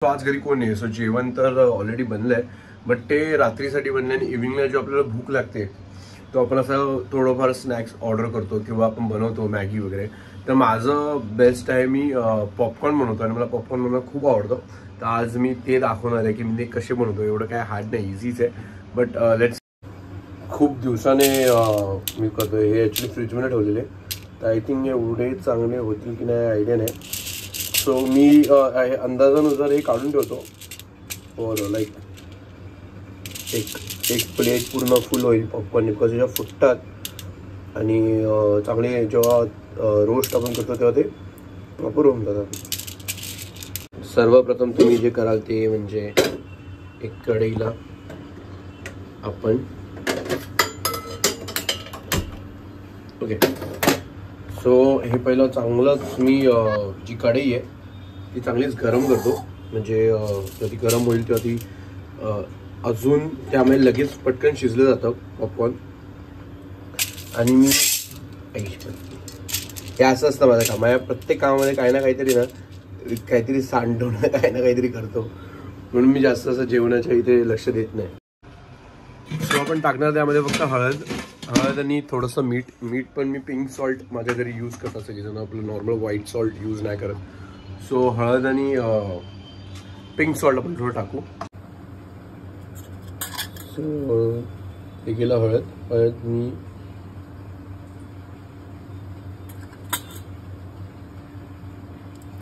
आज घरी कोण नाही, सो जेवण तर ऑलरेडी बनलंय, बट ते रात्रीसाठी बनले आणि इव्हिनिंगला जो आपल्याला भूक लागते तो आपण असं थोडंफार स्नॅक्स ऑर्डर करतो किंवा आपण बनवतो मॅगी वगैरे. तर माझं बेस्ट आहे, मी पॉपकॉर्न बनवतो आणि मला पॉपकॉर्न बनवायला खूप आवडतं. तर आज मी ते दाखवणार आहे की मी ते कसे बनवतो. एवढं काय हार्ड नाही, इझीच आहे, बट लेट्स. खूप दिवसाने मी करतो हे. ॲक्च्युली फ्रीजमध्ये ठेवलेले, तर आय थिंक एवढे चांगले होतील की नाही आयडिया नाही. सो मी अंदाजानुसार हे काढून ठेवतो फॉर लाईक एक प्लेट पूर्ण फुल होईल पॉपकॉर्न, बिकॉज जेव्हा फुटतात आणि चांगले जेव्हा रोस्ट आपण करतो तेव्हा ते प्रॉपर होऊन जातात. सर्वप्रथम तुम्ही जे कराल ते म्हणजे एक कढईला आपण ओके. सो हे पहिलं चांगलंच मी जी कढई आहे ती चांगलीच गरम करतो, म्हणजे जेव्हा ती गरम होईल तेव्हा ती अजून त्यामुळे लगेच पटकन शिजलं जातं पॉपकॉर्न. आणि मी हे असं असतं माझं काम, माझ्या प्रत्येक कामामध्ये काही ना काहीतरी काहीतरी सांडवणं काही ना काहीतरी करतो, म्हणून मी जास्त असं जेवणाच्या इथे लक्ष देत नाही. सो आपण टाकणार त्यामध्ये फक्त हळद आणि थोडंसं मीठ पण मी पिंक सॉल्ट माझ्या घरी यूज करत असं की जण आपलं नॉर्मल व्हाईट सॉल्ट यूज नाही करत. सो हळद आणि पिंक सॉल्ट आपण थोडं टाकू. सो हे गेलं हळद मी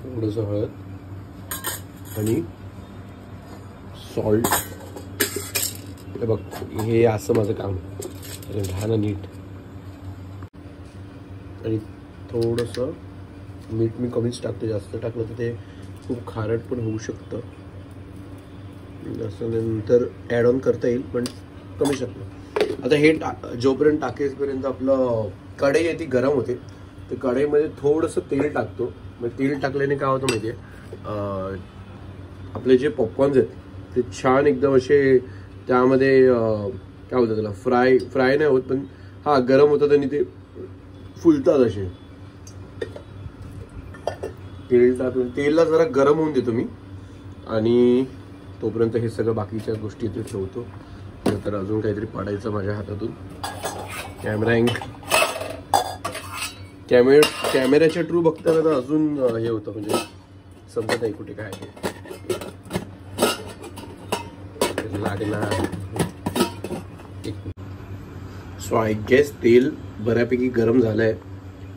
थोडंसं हळद आणि सॉल्ट. हे बघ, हे असं माझं काम घाणं नीट. आणि थोडंसं मीठ मी कमीच टाकतो, जास्त टाकलं तर ते खूप खारट पण होऊ शकतं, असं नंतर ॲड ऑन करता येईल पण कमी शकतो. आता हे जोपर्यंत टाकेपर्यंत आपलं कढई आहे ती गरम होते, तर कढईमध्ये थोडंसं तेल टाकतो. मग तेल टाकल्याने काय होतं माहिती आहे, आपले जे पॉपकॉर्न्स आहेत ते छान एकदम असे त्यामध्ये काय होतं त्याला फ्राय नाही होत, पण हा गरम होतात आणि ते फुलतात असे. तेल टाकून तेलला जरा गरम होऊन देतो मी, आणि तोपर्यंत हे सगळं बाकीच्या गोष्टी इथे ठेवतो. नंतर अजून काहीतरी पडायचं माझ्या हातातून. कॅमेऱ्याच्या ट्रू बघताना तर अजून हे होतं, म्हणजे समजत नाही कुठे काय लागणार. सो आय गेस तेल बऱ्यापैकी गरम झालंय,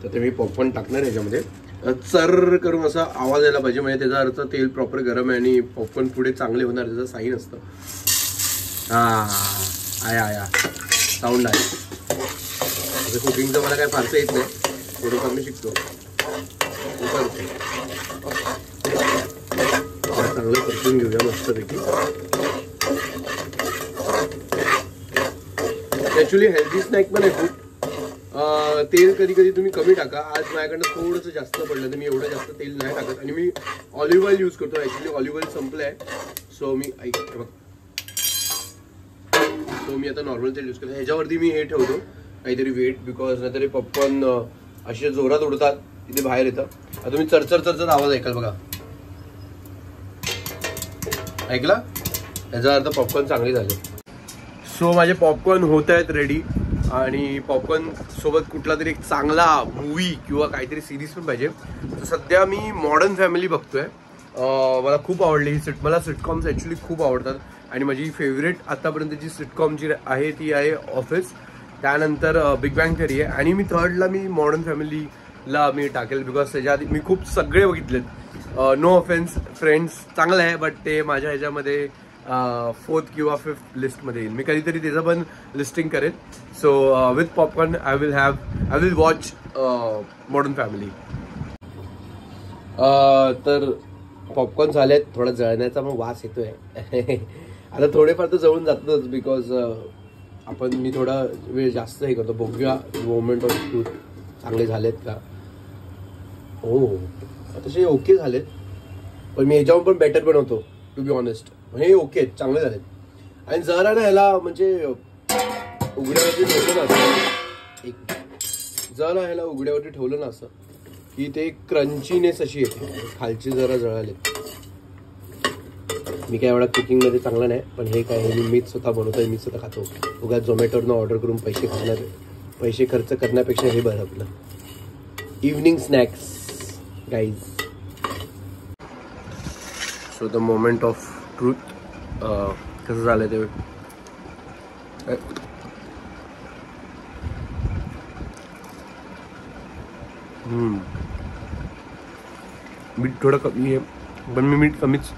तर ते मी पॉपकॉर्न टाकणार ह्याच्यामध्ये. चर्र करून असा आवाज यायला पाहिजे, म्हणजे त्याचा अर्थ तेल प्रॉपर गरम आहे आणि पॉपकॉर्न पुढे चांगले होणार त्याचं साईन असतं. आया साऊंड आहे. असं कुकिंगचं मला काय फारसं येत नाही, थोडंफार मी शिकतो. चांगलं परतून घेऊया मस्तपैकी. ॲक्च्युली हेल्दी स्नॅक पण आहे खूप. तेल कधी कधी तुम्ही कमी टाका. आज माझ्याकडनं थोडंसं जास्त पडलं, तर मी एवढं जास्त तेल नाही टाकत, आणि मी ऑलिव्ह ऑइल यूज करतो. ॲक्च्युली ऑलिव्ह ऑइल संपलं आहे, सो मी मी आता नॉर्मल तेल यूज करतो. ह्याच्यावरती मी हे ठेवतो काहीतरी वेट, बिकॉज नाहीतरी पॉपकॉर्न असे जोरात उडतात, तिथे बाहेर येतं. आता तुम्ही चरचर आवाज ऐकाल बघा, ऐकला? याचा अर्थ पॉपकॉर्न चांगले झाले. सो माझे पॉपकॉर्न होत आहेत रेडी, आणि पॉपकॉर्न सोबत कुठला तरी एक चांगला मूवी किंवा काहीतरी सिरीज पण पाहिजे. तर सध्या मी मॉडर्न फॅमिली बघतोय. मला खूप आवडली ही मला सिटकॉम्स ॲक्च्युली खूप आवडतात, आणि माझी फेवरेट आतापर्यंतची सिटकॉम जी आहे ती आहे ऑफिस. त्यानंतर बिग बँग थिअरी आहे, आणि मी थर्डला मी मॉडर्न फॅमिलीला मी टाकेल, बिकॉज त्याच्या आधी मी खूप सगळे बघितलेत. नो ऑफेन्स फ्रेंड्स चांगलं आहे, बट ते माझ्या ह्याच्यामध्ये 4th किंवा 5th लिस्टमध्ये येईल. मी कधीतरी त्याचं पण लिस्टिंग करेन. So with popcorn I will watch modern family. तर पॉपकॉर्न झालेत, थोडा जळण्याचा मग वास येतोय. आता थोडेफार तर जळून जातच, बिकॉज मी थोडा वेळ जास्त हे करतो. बघूया मोमेंट ऑफ ट्रूथ चांगले झालेत का. हो तसे ओके झालेत, पण मी ह्याच्यावर पण बेटर बनवतो टू बी ऑनेस्ट. हे ओके चांगले झालेत. आणि जरा ना ह्याला म्हणजे उघड्यावरती ठेवलं ना असं, जरा ह्याला उघड्यावरती ठेवलं ना असं की ते क्रंचीनेस अशी येते. खालची जरा जळाले, मी काय एवढा कुकिंगमध्ये चांगला नाही, पण हे काय हे मीच स्वतः बनवतोय, मी स्वतः खातो. उगाच झोमॅटोवरनं ऑर्डर करून पैसे खर्च करण्यापेक्षा हे बरं आपलं. Evening snacks guys. So the moment of truth. कसं झालं ते मीठ थोडं कमी आहे, पण मी मीठ कमीच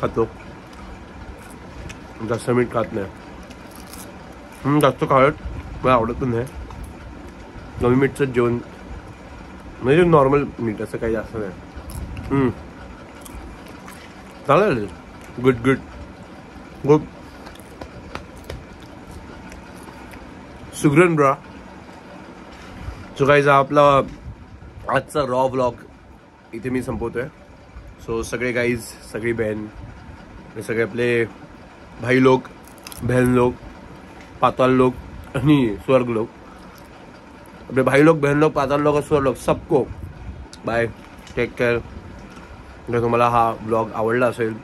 खातो, जास्त मीठ खात नाही. जास्त खावत मला आवडत पण नाही. कमी मीठचं जेवण म्हणजे नॉर्मल मीठ, असं काही जास्त नाही. चालेल. Good good good. सुगरण ब्रा. सो गाईज आपला आजचा रॉ व्लॉग इथे मी संपवतोय. सो सगळे गाईज, सगळी बहन, सगळे आपले भाई लोक, बहन लोक, पाताल लोक आणि स्वर्ग लोक, अपने भाई लोग, बहन लोग, पाताल लोग और स्वर्ग लोग, सबको बाय, टेक केअर. जर तुम्हाला हा ब्लॉग आवडला असेल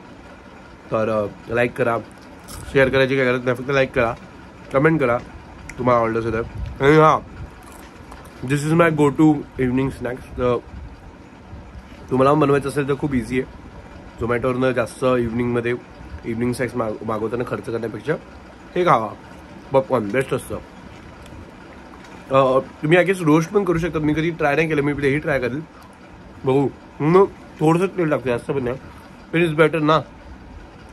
तर लाईक करा, शेअर करायची काय गरज नाही, फक्त लाईक करा, कमेंट करा तुम्हाला आवडलं असेल तर. आणि हां, this is my go to evening snacks. तर तुम्हाला बनवायचं असेल तर खूप इझी आहे. झोमॅटोवरनं जास्त इव्हनिंग स्नॅक्स मागवताना खर्च करण्यापेक्षा हे खावा, पॉपकॉर्न बेस्ट असतं. तुम्ही गेस रोस्ट पण करू शकता. मी कधी ट्राय नाही केलं, मी हेही ट्राय करेल, बघू. मग थोडंसं तेल टाकते, जास्त पण नाही, पण इज बेटर ना.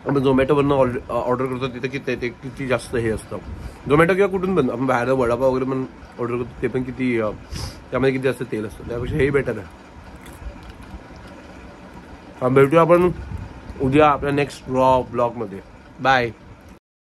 आपण झोमॅटोवरनं ऑर्डर करतो तिथं ते किती जास्त हे असतं. झोमॅटो किंवा कुठून पण आपण बाहेर वडापाव वगैरे पण ऑर्डर करतो, ते पण किती त्यामध्ये किती जास्त तेल असतं. त्यापेक्षा हे बेटर आहे. भेटूया आपण उद्या आपल्या नेक्स्ट रॉ ब्लॉगमध्ये. बाय.